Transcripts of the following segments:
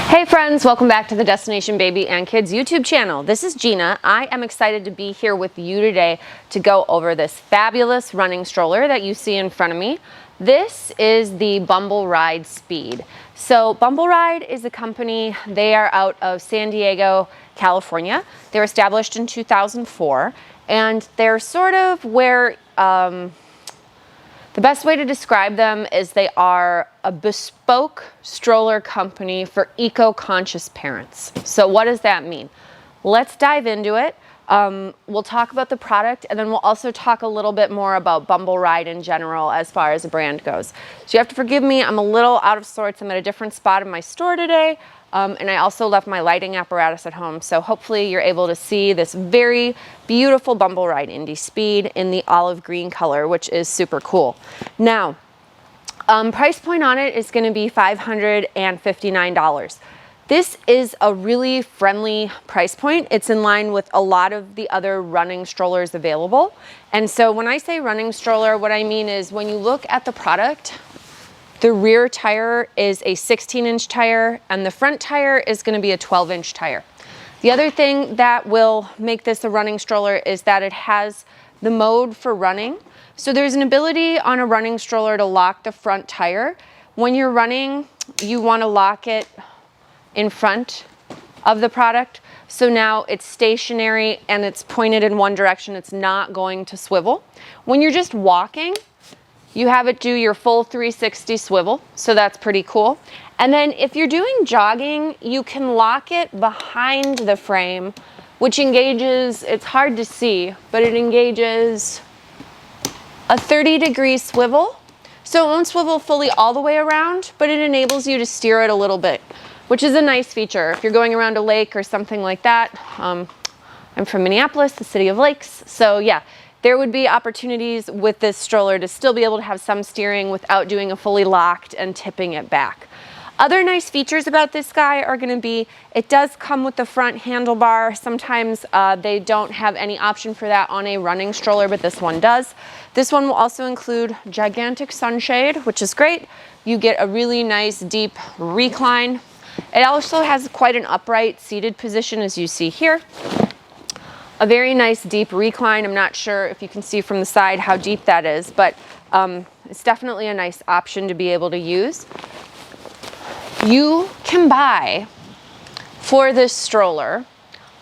Hey friends, welcome back to the Destination Baby and Kids YouTube channel. This is Gina. I am excited to be here with you today to go over this fabulous running stroller that you see in front of me. This is the Bumbleride Speed. So Bumbleride is a company, they are out of San Diego, California. They were established in 2004 and they're sort of where, the best way to describe them is they are a bespoke stroller company for eco-conscious parents. So what does that mean? Let's dive into it. We'll talk about the product and then we'll also talk a little bit more about Bumbleride in general as far as the brand goes. So you have to forgive me, I'm a little out of sorts. I'm at a different spot in my store today. And I also left my lighting apparatus at home. So hopefully you're able to see this very beautiful Bumbleride Indy Speed in the olive green color, which is super cool. Now, price point on it is gonna be $559. This is a really friendly price point. It's in line with a lot of the other running strollers available. And so when I say running stroller, what I mean is when you look at the product, the rear tire is a 16-inch tire and the front tire is going to be a 12-inch tire. The other thing that will make this a running stroller is that it has the mode for running. So there's an ability on a running stroller to lock the front tire. When you're running, you want to lock it in front of the product. So now it's stationary and it's pointed in one direction. It's not going to swivel. When you're just walking, you have it do your full 360 swivel, so that's pretty cool. And then if you're doing jogging, you can lock it behind the frame, which engages, it's hard to see, but it engages a 30-degree swivel. So it won't swivel fully all the way around, but it enables you to steer it a little bit, which is a nice feature. If you're going around a lake or something like that, I'm from Minneapolis, the city of lakes, so yeah. There would be opportunities with this stroller to still be able to have some steering without doing a fully locked and tipping it back. Other nice features about this guy are going to be, it does come with the front handlebar. Sometimes they don't have any option for that on a running stroller, but this one does. This one will also include gigantic sunshade, which is great. You get a really nice deep recline. It also has quite an upright seated position, as you see here. A very nice deep recline. I'm not sure if you can see from the side how deep that is, but it's definitely a nice option to be able to use. You can buy for this stroller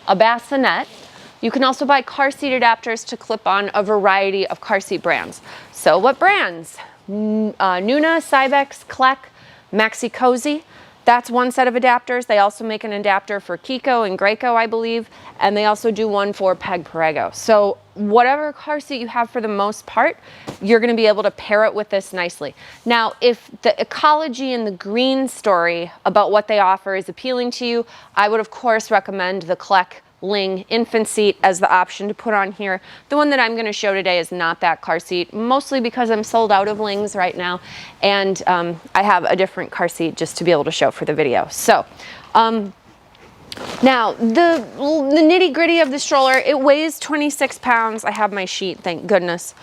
a bassinet. You can also buy car seat adapters to clip on a variety of car seat brands. So what brands? Nuna, Cybex, Kleck, Maxi Cozy. That's one set of adapters. They also make an adapter for Kiko and Graco, I believe, and they also do one for Peg Perego. So whatever car seat you have for the most part, you're gonna be able to pair it with this nicely. Now, if the ecology and the green story about what they offer is appealing to you, I would of course recommend the Kleck Ling infant seat as the option to put on here. The one that I'm going to show today is not that car seat, mostly because I'm sold out of Lings right now, and I have a different car seat just to be able to show for the video. So now the nitty gritty of the stroller, it weighs 26 pounds. I have my sheet, thank goodness.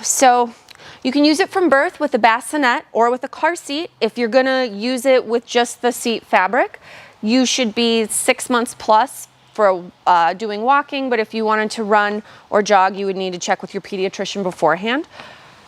So you can use it from birth with a bassinet or with a car seat. If you're going to use it with just the seat fabric, you should be 6 months plus for doing walking, but if you wanted to run or jog, you would need to check with your pediatrician beforehand.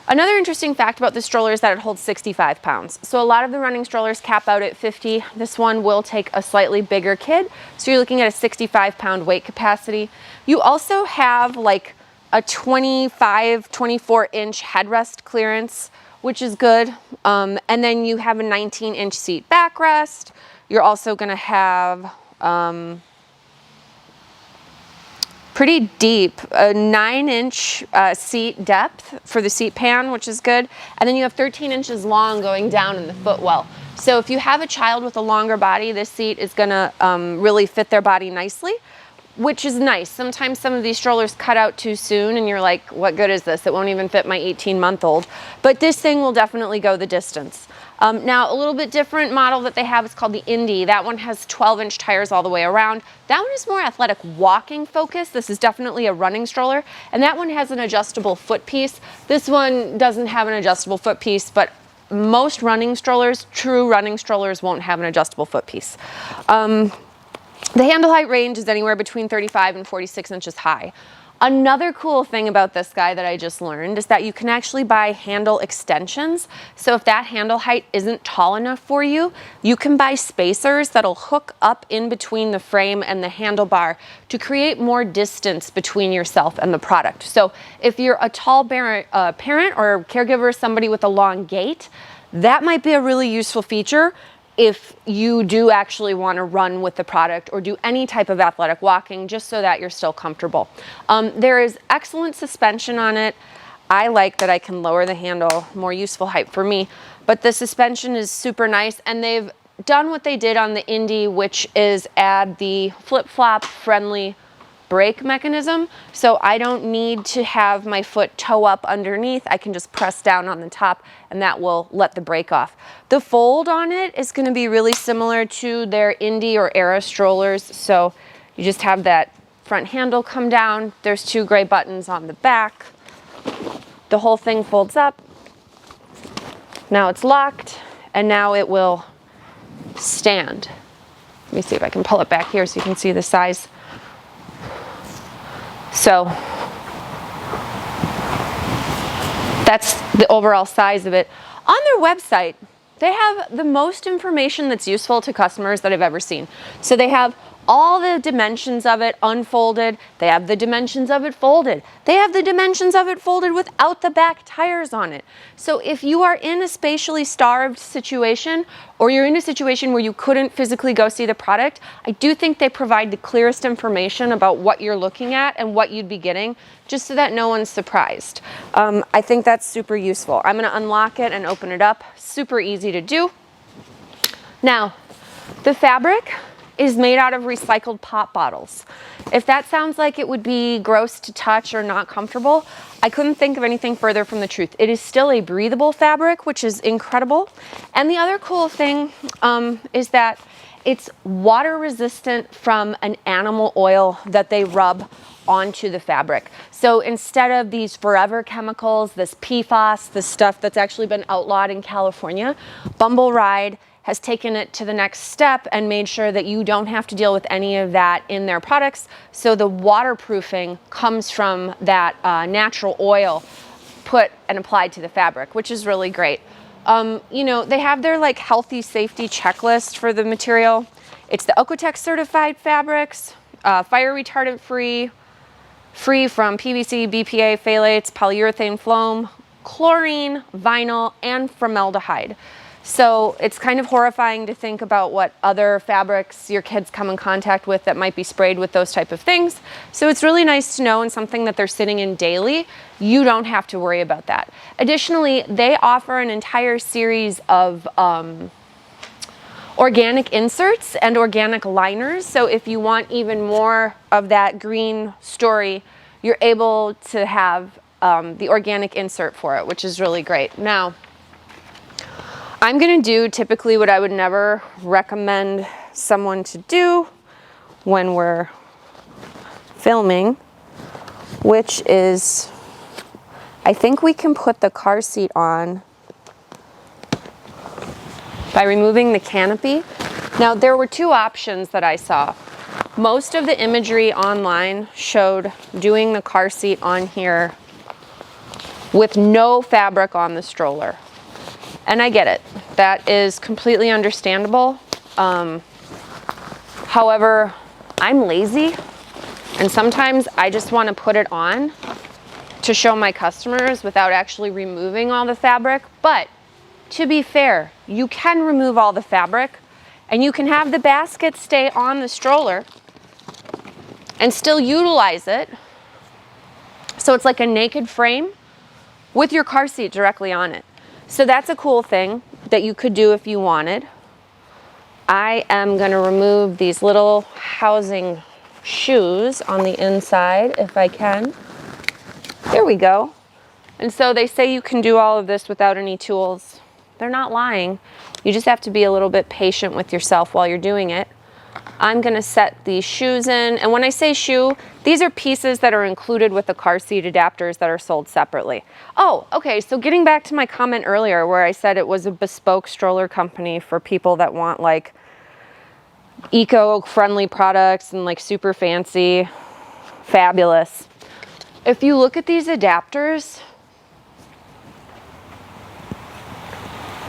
Another interesting fact about this stroller is that it holds 65 pounds. So a lot of the running strollers cap out at 50. This one will take a slightly bigger kid. So you're looking at a 65-pound weight capacity. You also have like a 25, 24-inch headrest clearance, which is good. And then you have a 19-inch seat backrest. You're also gonna have pretty deep, a 9-inch seat depth for the seat pan, which is good. And then you have 13 inches long going down in the footwell. So if you have a child with a longer body, this seat is gonna really fit their body nicely, which is nice. Sometimes some of these strollers cut out too soon and you're like, what good is this? It won't even fit my 18-month-old. But this thing will definitely go the distance. Now, a little bit different model that they have is called the Indy. That one has 12-inch tires all the way around. That one is more athletic walking focused. This is definitely a running stroller. And that one has an adjustable foot piece. This one doesn't have an adjustable foot piece, but most running strollers, true running strollers, won't have an adjustable foot piece. The handle height range is anywhere between 35 and 46 inches high. Another cool thing about this guy that I just learned is that you can actually buy handle extensions. So if that handle height isn't tall enough for you, you can buy spacers that'll hook up in between the frame and the handlebar to create more distance between yourself and the product. So if you're a tall parent or caregiver, somebody with a long gait, that might be a really useful feature if you do actually want to run with the product or do any type of athletic walking, just so that you're still comfortable. There is excellent suspension on it. I like that I can lower the handle, more useful height for me, but the suspension is super nice, and they've done what they did on the Indy, which is add the flip-flop friendly brake mechanism. So I don't need to have my foot toe up underneath. I can just press down on the top and that will let the brake off. The fold on it is going to be really similar to their Indy or Era strollers. So you just have that front handle come down. There's 2 gray buttons on the back. The whole thing folds up. Now it's locked, and now it will stand. Let me see if I can pull it back here so you can see the size. So that's the overall size of it. On their website, they have the most information that's useful to customers that I've ever seen. So they have all the dimensions of it unfolded. They have the dimensions of it folded. They have the dimensions of it folded without the back tires on it. So if you are in a spatially starved situation, or you're in a situation where you couldn't physically go see the product, I do think they provide the clearest information about what you're looking at and what you'd be getting, just so that no one's surprised. I think that's super useful. I'm gonna unlock it and open it up. Super easy to do. Now, the fabric is made out of recycled pop bottles. If that sounds like it would be gross to touch or not comfortable, I couldn't think of anything further from the truth. It is still a breathable fabric, which is incredible. And the other cool thing is that it's water resistant from an animal oil that they rub onto the fabric. So instead of these forever chemicals, this PFAS, this stuff that's actually been outlawed in California, Bumbleride has taken it to the next step and made sure that you don't have to deal with any of that in their products. So the waterproofing comes from that natural oil put and applied to the fabric, which is really great. You know, they have their like healthy safety checklist for the material. It's the Okotex certified fabrics, fire retardant free, free from PVC, BPA, phthalates, polyurethane foam, chlorine, vinyl, and formaldehyde. So it's kind of horrifying to think about what other fabrics your kids come in contact with that might be sprayed with those type of things. So it's really nice to know, and something that they're sitting in daily, you don't have to worry about that. Additionally, they offer an entire series of organic inserts and organic liners. So if you want even more of that green story, you're able to have the organic insert for it, which is really great. Now, I'm gonna do typically what I would never recommend someone to do when we're filming, which is, I think we can put the car seat on by removing the canopy. Now, there were 2 options that I saw. Most of the imagery online showed doing the car seat on here with no fabric on the stroller. And I get it. That is completely understandable. However, I'm lazy, and sometimes I just want to put it on to show my customers without actually removing all the fabric. But to be fair, you can remove all the fabric, and you can have the basket stay on the stroller and still utilize it. So it's like a naked frame with your car seat directly on it. So that's a cool thing that you could do if you wanted. I am going to remove these little housing shoes on the inside if I can. There we go. And so they say you can do all of this without any tools. They're not lying. You just have to be a little bit patient with yourself while you're doing it. I'm gonna set these shoes in. And when I say shoe, these are pieces that are included with the car seat adapters that are sold separately. Oh, okay, so getting back to my comment earlier where I said it was a bespoke stroller company for people that want like eco-friendly products and like super fancy, fabulous. If you look at these adapters,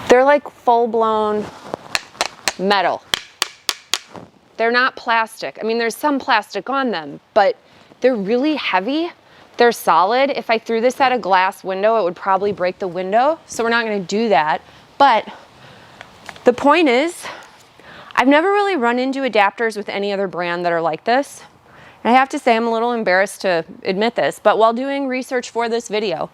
they're like full-blown metal. They're not plastic. I mean, there's some plastic on them, but they're really heavy. They're solid. If I threw this at a glass window, it would probably break the window. So we're not gonna do that. But the point is, I've never really run into adapters with any other brand that are like this. And I have to say, I'm a little embarrassed to admit this, but while doing research for this video,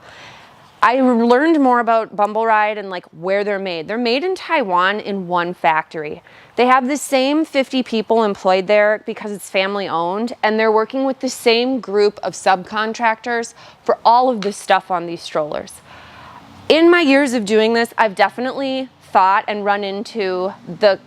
I learned more about Bumbleride and like where they're made. They're made in Taiwan in one factory. They have the same 50 people employed there because it's family owned, and they're working with the same group of subcontractors for all of this stuff on these strollers. In my years of doing this, I've definitely thought and run into the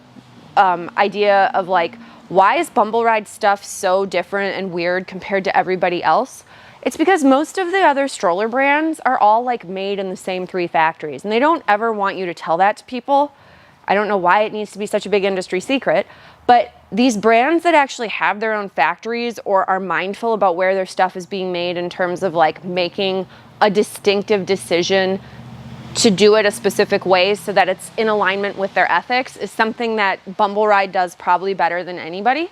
idea of like, why is Bumbleride stuff so different and weird compared to everybody else? It's because most of the other stroller brands are all like made in the same 3 factories, and they don't ever want you to tell that to people. I don't know why it needs to be such a big industry secret, but these brands that actually have their own factories or are mindful about where their stuff is being made in terms of like making a distinctive decision to do it a specific way so that it's in alignment with their ethics is something that Bumbleride does probably better than anybody.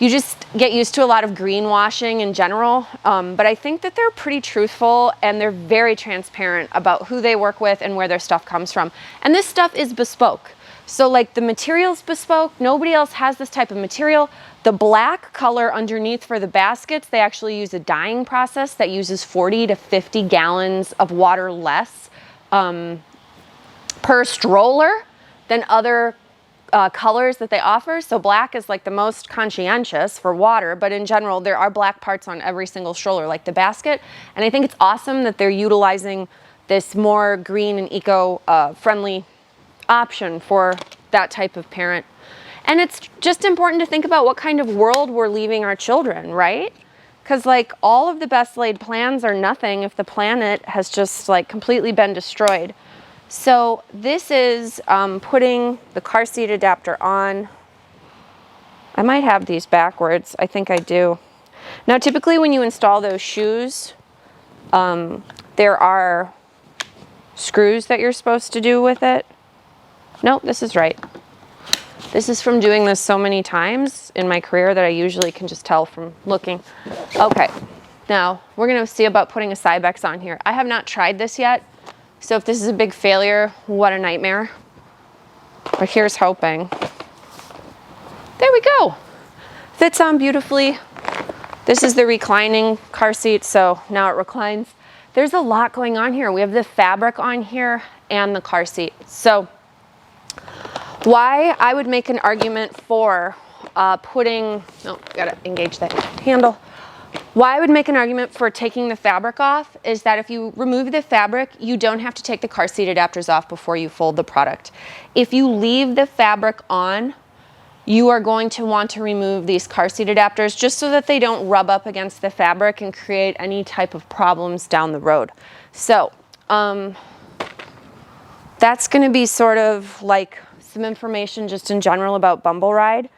You just get used to a lot of greenwashing in general, but I think that they're pretty truthful and they're very transparent about who they work with and where their stuff comes from. And this stuff is bespoke. So like the material's bespoke, nobody else has this type of material. The black color underneath for the baskets, they actually use a dyeing process that uses 40 to 50 gallons of water less per stroller than other colors that they offer. So black is like the most conscientious for water, but in general, there are black parts on every single stroller, like the basket. And I think it's awesome that they're utilizing this more green and eco-friendly option for that type of parent. And it's just important to think about what kind of world we're leaving our children, right? Because like all of the best laid plans are nothing if the planet has just like completely been destroyed. So this is putting the car seat adapter on. I might have these backwards. I think I do. Now, typically when you install those shoes, there are screws that you're supposed to do with it. Nope, this is right. This is from doing this so many times in my career that I usually can just tell from looking. Okay, now we're gonna see about putting a Cybex on here. I have not tried this yet. So if this is a big failure, what a nightmare. But here's hoping. There we go. Fits on beautifully. This is the reclining car seat, so now it reclines. There's a lot going on here. We have the fabric on here and the car seat. So why I would make an argument for gotta engage that handle. Why I would make an argument for taking the fabric off is that if you remove the fabric, you don't have to take the car seat adapters off before you fold the product. If you leave the fabric on, you are going to want to remove these car seat adapters just so that they don't rub up against the fabric and create any type of problems down the road. So that's going to be sort of like some information just in general about Bumbleride.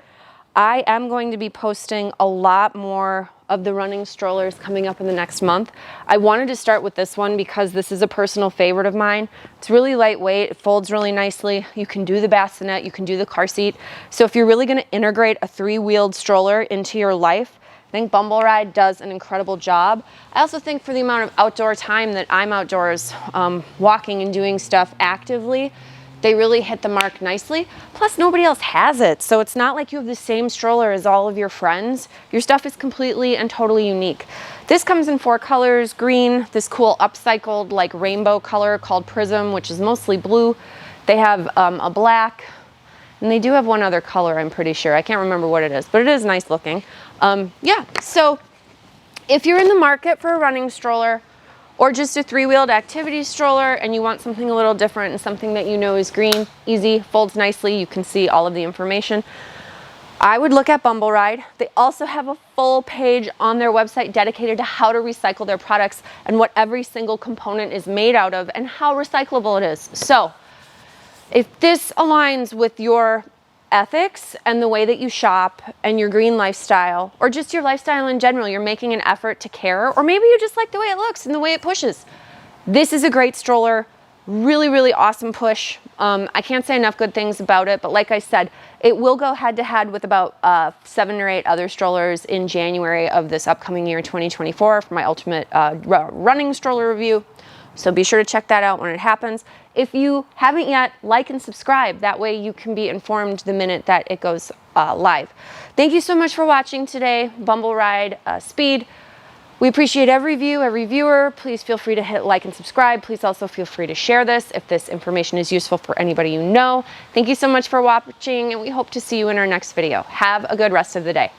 I am going to be posting a lot more of the running strollers coming up in the next month. I wanted to start with this one because this is a personal favorite of mine. It's really lightweight, it folds really nicely. You can do the bassinet, you can do the car seat. So if you're really gonna integrate a 3-wheeled stroller into your life, I think Bumbleride does an incredible job. I also think for the amount of outdoor time that I'm outdoors walking and doing stuff actively, they really hit the mark nicely. Plus, nobody else has it. So it's not like you have the same stroller as all of your friends. Your stuff is completely and totally unique. This comes in 4 colors, green, this cool upcycled like rainbow color called Prism, which is mostly blue. They have a black, and they do have one other color, I'm pretty sure. I can't remember what it is, but it is nice looking. Yeah, so if you're in the market for a running stroller, or just a 3-wheeled activity stroller and you want something a little different and something that you know is green, easy, folds nicely, you can see all of the information. I would look at Bumbleride. They also have a full page on their website dedicated to how to recycle their products and what every single component is made out of and how recyclable it is. So if this aligns with your ethics and the way that you shop and your green lifestyle, or just your lifestyle in general, you're making an effort to care, or maybe you just like the way it looks and the way it pushes, this is a great stroller. Really, really awesome push. I can't say enough good things about it, but like I said, it will go head to head with about 7 or 8 other strollers in January of this upcoming year, 2024, for my ultimate running stroller review. So be sure to check that out when it happens. If you haven't yet, like and subscribe. That way you can be informed the minute that it goes live. Thank you so much for watching today, Bumbleride Speed. We appreciate every view, every viewer. Please feel free to hit like and subscribe. Please also feel free to share this if this information is useful for anybody you know. Thank you so much for watching, and we hope to see you in our next video. Have a good rest of the day.